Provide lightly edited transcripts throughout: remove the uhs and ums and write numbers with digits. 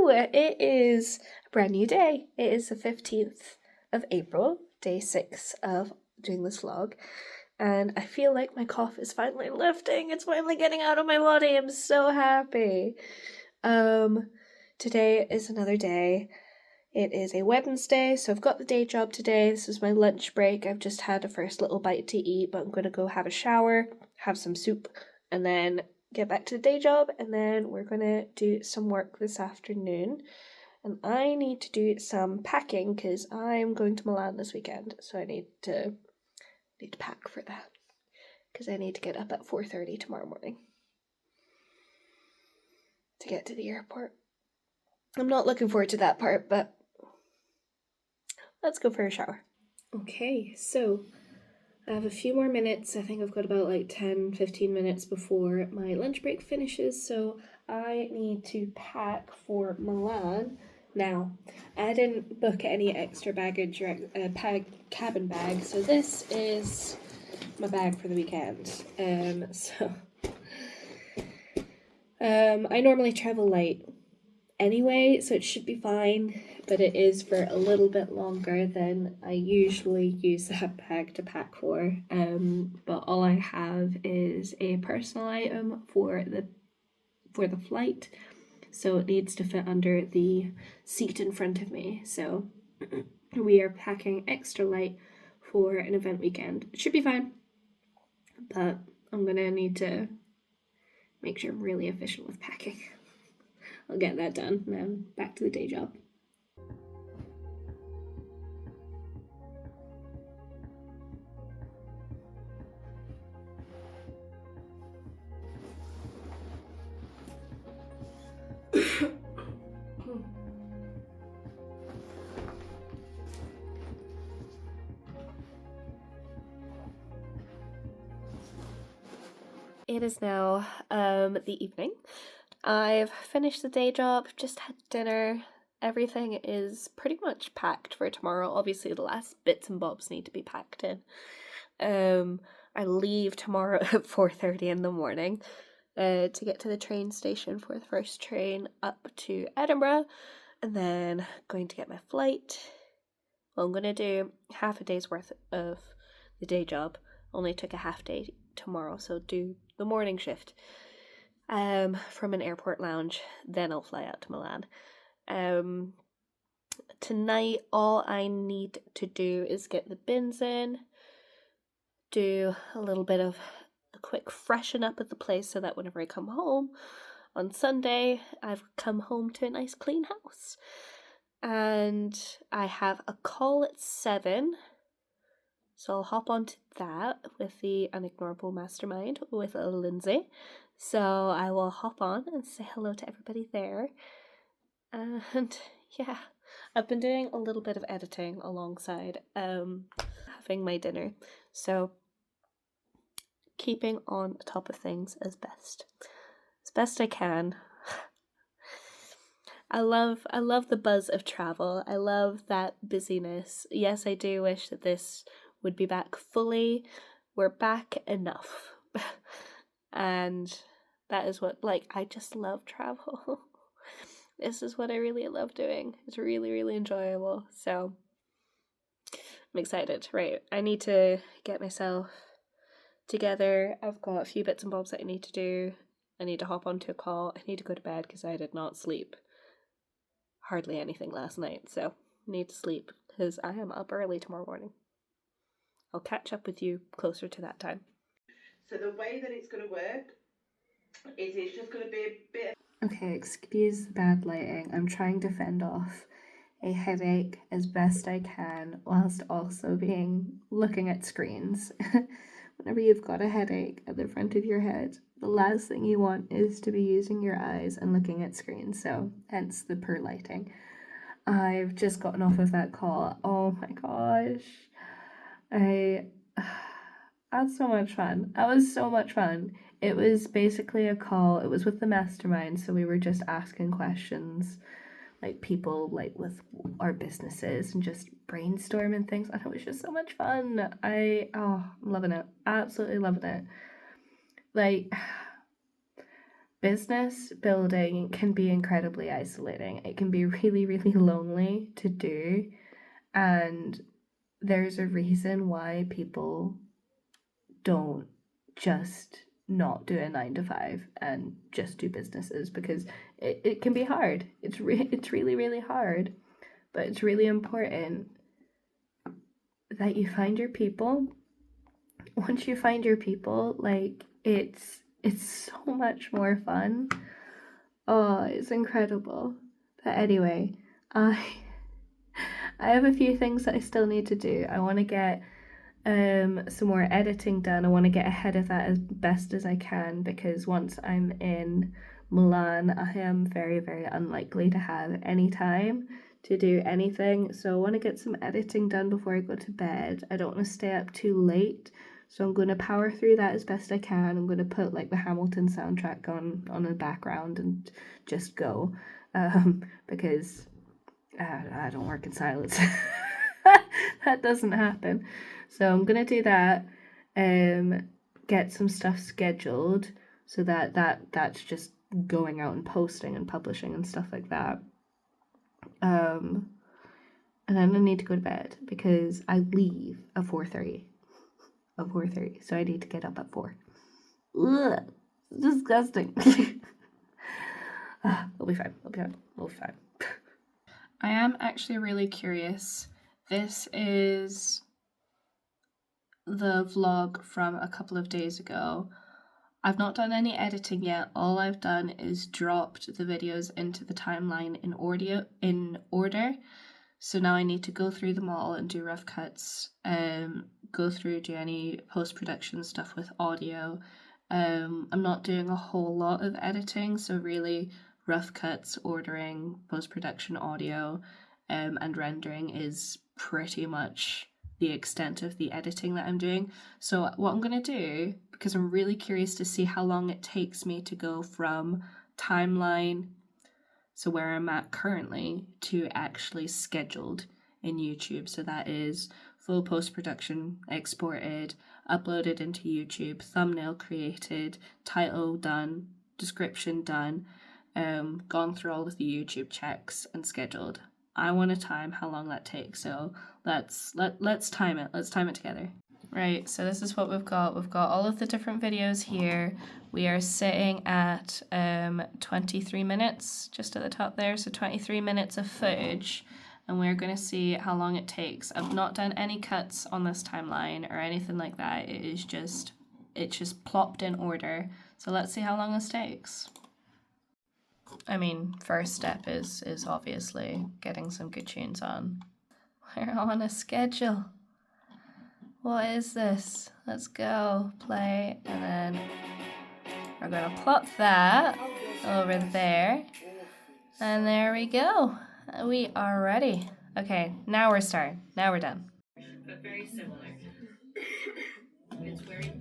It is a brand new day. It is the 15th of April, day 6 of doing this vlog, and I feel like my cough is finally lifting. It's finally getting out of my body. I'm so happy. Today is another day. It is a Wednesday, so I've got the day job today. This is my lunch break. I've just had a first little bite to eat, but I'm going to go have a shower, have some soup, and then get back to the day job, and then we're going to do some work this afternoon. And I need to do some packing because I'm going to Milan this weekend, so I need to pack for that because I need to get up at 4:30 tomorrow morning to get to the airport. I'm not looking forward to that part, but let's go for a shower. Okay, so I have a few more minutes. I think I've got about like 10-15 minutes before my lunch break finishes, so I need to pack for Milan. Now, I didn't book any extra baggage or cabin bag, so this is my bag for the weekend. I normally travel light anyway, so it should be fine, but it is for a little bit longer than I usually use that bag to pack for. But all I have is a personal item for the flight, so it needs to fit under the seat in front of me. So we are packing extra light for an event weekend. It should be fine, but I'm gonna need to make sure I'm really efficient with packing. I'll get that done, and then back to the day job. It is now the evening. I've finished the day job, just had dinner. Everything is pretty much packed for tomorrow. Obviously the last bits and bobs need to be packed in. I leave tomorrow at 4:30 in the morning to get to the train station for the first train up to Edinburgh, and then going to get my flight. Well, I'm going to do half a day's worth of the day job. Only took a half day tomorrow, so do the morning shift from an airport lounge, then I'll fly out to Milan. Tonight all I need to do is get the bins in, do a little bit of a quick freshen up at the place so that whenever I come home on Sunday, I've come home to a nice clean house. And I have a call at 7, so I'll hop onto that with the Unignorable Mastermind with Lindsay. So I will hop on and say hello to everybody there. And yeah, I've been doing a little bit of editing alongside having my dinner. So keeping on top of things as best I can. I love the buzz of travel. I love that busyness. Yes, I do wish that this would be back fully. We're back enough. And that is what, I just love travel. This is what I really love doing. It's really, really enjoyable. So I'm excited. Right, I need to get myself together. I've got a few bits and bobs that I need to do. I need to hop onto a call. I need to go to bed because I did not sleep hardly anything last night. So I need to sleep because I am up early tomorrow morning. I'll catch up with you closer to that time. So the way that it's going to work is it's just going to be a bit of... Okay, excuse the bad lighting. I'm trying to fend off a headache as best I can whilst also looking at screens. Whenever you've got a headache at the front of your head, the last thing you want is to be using your eyes and looking at screens, so hence the poor lighting. I've just gotten off of that call. Oh my gosh. I had so much fun. That was so much fun. It was basically a call. It was with the mastermind, so we were just asking questions, people with our businesses and just brainstorming things, and it was just so much fun. I'm loving it. Absolutely loving it. business building can be incredibly isolating. It can be really, really lonely to do. And there's a reason why people don't just not do a 9 to 5 and just do businesses, because it can be hard. It's really, really hard. But it's really important that you find your people. Once you find your people, like it's so much more fun. Oh, it's incredible. But anyway, I I have a few things that I still need to do. I want to get some more editing done. I want to get ahead of that as best as I can, because once I'm in Milan, I am very, very unlikely to have any time to do anything. So I want to get some editing done before I go to bed. I don't want to stay up too late. So I'm going to power through that as best I can. I'm going to put like the Hamilton soundtrack on the background and just go, because I don't work in silence. That doesn't happen. So I'm gonna do that. Get some stuff scheduled so that's just going out and posting and publishing and stuff like that. And then I need to go to bed because I leave at 4:30. At 4:30, so I need to get up at 4. Ugh, disgusting. I'll be fine. I'll be fine. I am actually really curious. This is the vlog from a couple of days ago. I've not done any editing yet. All I've done is dropped the videos into the timeline in order. So now I need to go through them all and do rough cuts, go through, do any post-production stuff with audio. I'm not doing a whole lot of editing, so really rough cuts, ordering, post-production audio, and rendering is pretty much the extent of the editing that I'm doing. So what I'm going to do, because I'm really curious to see how long it takes me to go from timeline, so where I'm at currently, to actually scheduled in YouTube. So that is full post-production, exported, uploaded into YouTube, thumbnail created, title done, description done, gone through all of the YouTube checks and scheduled. I want to time how long that takes, so let's time it. Let's time it together. Right, so this is what we've got. We've got all of the different videos here. We are sitting at 23 minutes, just at the top there, so 23 minutes of footage, and we're going to see how long it takes. I've not done any cuts on this timeline or anything like that. It's just plopped in order. So let's see how long this takes. I mean, first step is obviously getting some good tunes on. We're on a schedule. What is this? Let's go, play, and then we're gonna plop that over there. And there we go. We are ready. Okay, now we're starting. Now we're done. But very similar. It's very...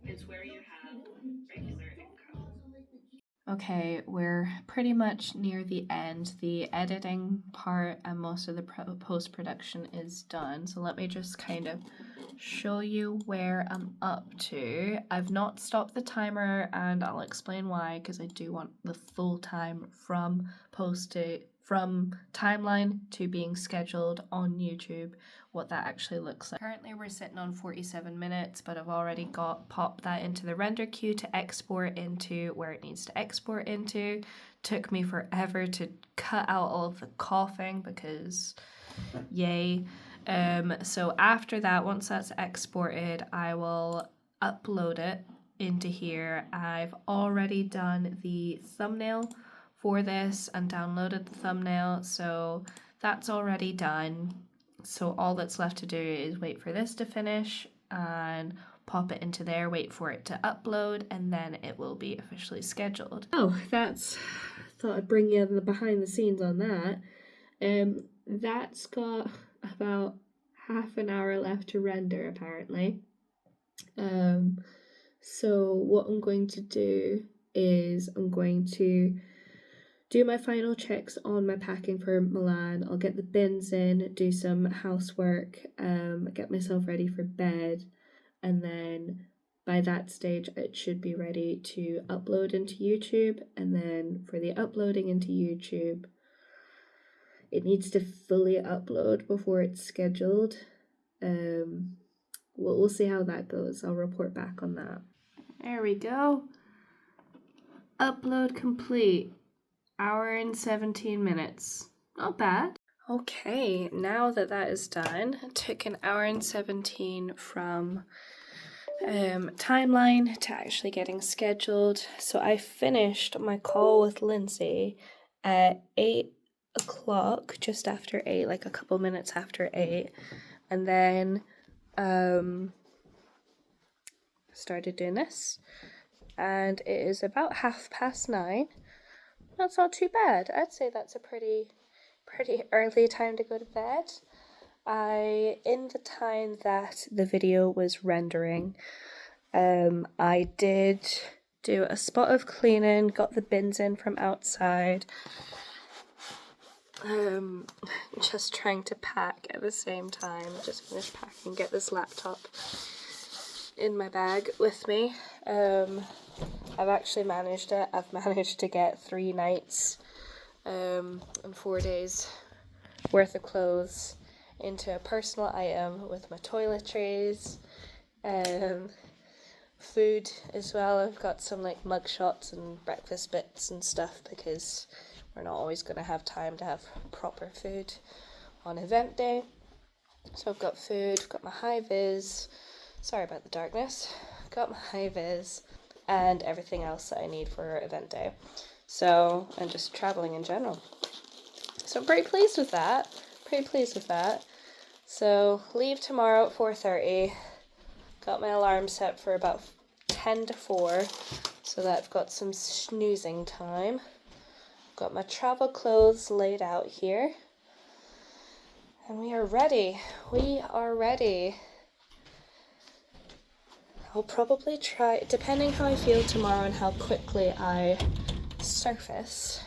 It's where you have regular income. Okay, we're pretty much near the end. The editing part and most of the post-production is done. So let me just kind of show you where I'm up to. I've not stopped the timer, and I'll explain why, because I do want the full time from timeline to being scheduled on YouTube, what that actually looks like. Currently we're sitting on 47 minutes, but I've already popped that into the render queue to export into where it needs to export into. Took me forever to cut out all of the coughing because yay. So after that, once that's exported, I will upload it into here. I've already done the thumbnail for this and downloaded the thumbnail, so that's already done. So all that's left to do is wait for this to finish and pop it into there, wait for it to upload, and then it will be officially scheduled. Oh, thought I'd bring you the behind the scenes on that. That's got about half an hour left to render apparently. So what I'm going to do is I'm going to do my final checks on my packing for Milan. I'll get the bins in, do some housework, get myself ready for bed, and then by that stage it should be ready to upload into YouTube. And then for the uploading into YouTube, it needs to fully upload before it's scheduled. We'll see how that goes. I'll report back on that. There we go. Upload complete. Hour and 17 minutes. Not bad. Okay, now that is done, it took an hour and 17 from timeline to actually getting scheduled. So I finished my call with Lindsay at 8 o'clock, just after 8, like a couple minutes after 8, and then started doing this, and it is about 9:30. That's not too bad. I'd say that's a pretty early time to go to bed. In the time that the video was rendering, I did do a spot of cleaning, got the bins in from outside, just trying to pack at the same time, just finish packing, get this laptop in my bag with me. I've actually managed it. I've managed to get 3 nights and 4 days worth of clothes into a personal item with my toiletries, food as well. I've got some like mug shots and breakfast bits and stuff because we're not always going to have time to have proper food on event day. So I've got food, I've got my high vis, sorry about the darkness, got my high vis and everything else that I need for event day. So, and just traveling in general. So I'm pretty pleased with that. So leave tomorrow at 4:30. Got my alarm set for about 10 to 4 so that I've got some snoozing time. Got my travel clothes laid out here. And we are ready. I'll probably try, depending how I feel tomorrow and how quickly I surface,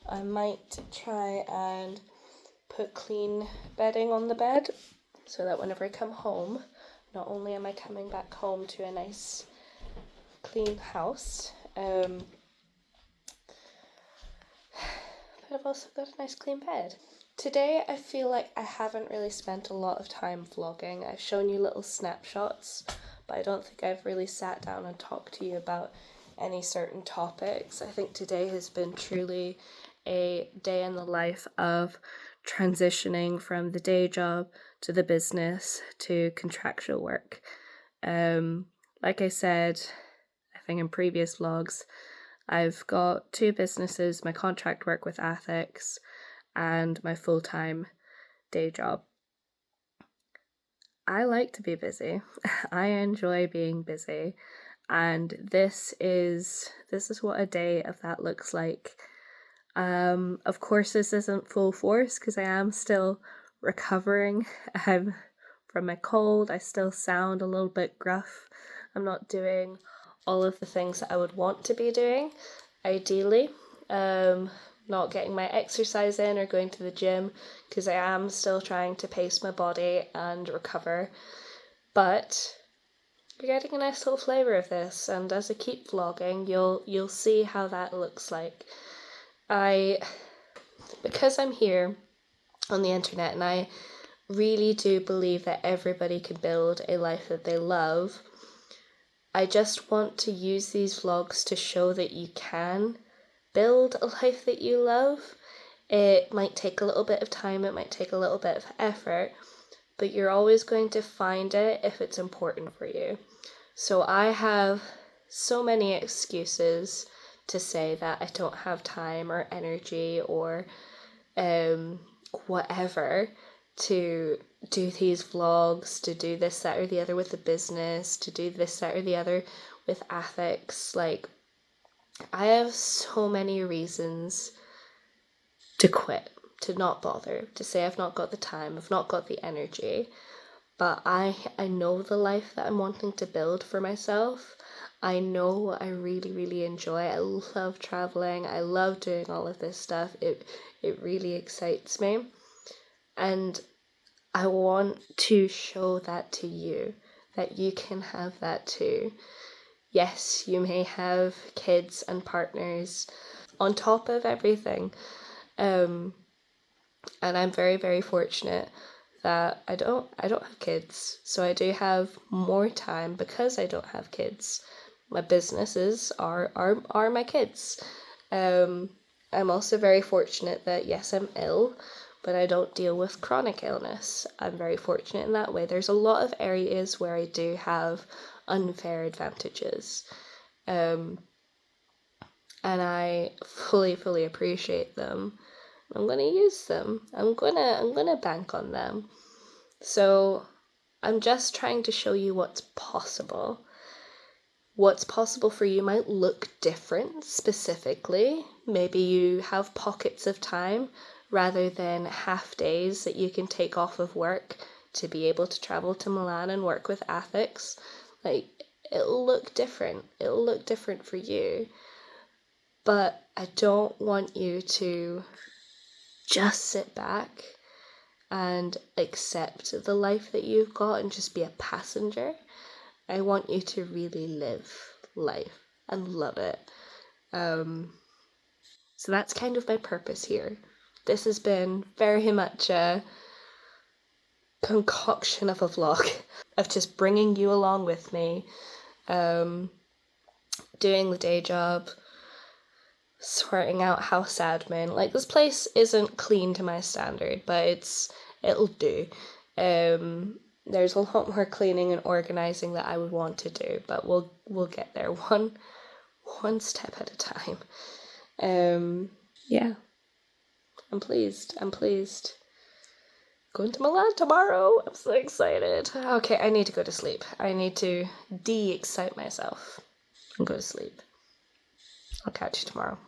I might try and put clean bedding on the bed so that whenever I come home, not only am I coming back home to a nice clean house, but I've also got a nice clean bed. Today I feel like I haven't really spent a lot of time vlogging. I've shown you little snapshots, but I don't think I've really sat down and talked to you about any certain topics. I think today has been truly a day in the life of transitioning from the day job to the business to contractual work. Like I said, I think in previous vlogs, I've got 2 businesses, my contract work with Ethics and my full-time day job. I like to be busy. I enjoy being busy, and this is what a day of that looks like. Of course this isn't full force because I am still recovering from my cold. I still sound a little bit gruff. I'm not doing all of the things that I would want to be doing, ideally. Not getting my exercise in or going to the gym because I am still trying to pace my body and recover. But you're getting a nice little flavour of this, and as I keep vlogging, you'll see how that looks like. Because I'm here on the internet and I really do believe that everybody can build a life that they love, I just want to use these vlogs to show that you can build a life that you love. It might take a little bit of time, it might take a little bit of effort, but you're always going to find it if it's important for you. So I have so many excuses to say that I don't have time or energy or whatever to do these vlogs, to do this, that, or the other with the business, to do this, that, or the other with Ethics. Like, I have so many reasons to quit, to not bother, to say I've not got the time, I've not got the energy. but I know the life that I'm wanting to build for myself. I know what I really, really enjoy. I love traveling. I love doing all of this stuff. It really excites me. And I want to show that to you, that you can have that too. Yes, you may have kids and partners on top of everything. And I'm very, very fortunate that I don't have kids. So I do have more time because I don't have kids. My businesses are my kids. I'm also very fortunate that yes, I'm ill, but I don't deal with chronic illness. I'm very fortunate in that way. There's a lot of areas where I do have unfair advantages. And I fully appreciate them. I'm gonna use them. I'm gonna bank on them. So I'm just trying to show you what's possible. What's possible for you might look different specifically. Maybe you have pockets of time rather than half days that you can take off of work to be able to travel to Milan and work with ethics. Like, it'll look different. It'll look different for you. But I don't want you to just sit back and accept the life that you've got and just be a passenger. I want you to really live life and love it. So that's kind of my purpose here. This has been very much a concoction of a vlog of just bringing you along with me, doing the day job, sorting out house admin. Like, this place isn't clean to my standard, but it'll do. There's a lot more cleaning and organizing that I would want to do, but we'll get there one step at a time. Yeah. I'm pleased. Going to Milan tomorrow. I'm so excited. Okay, I need to go to sleep. I need to de-excite myself and go to sleep. I'll catch you tomorrow.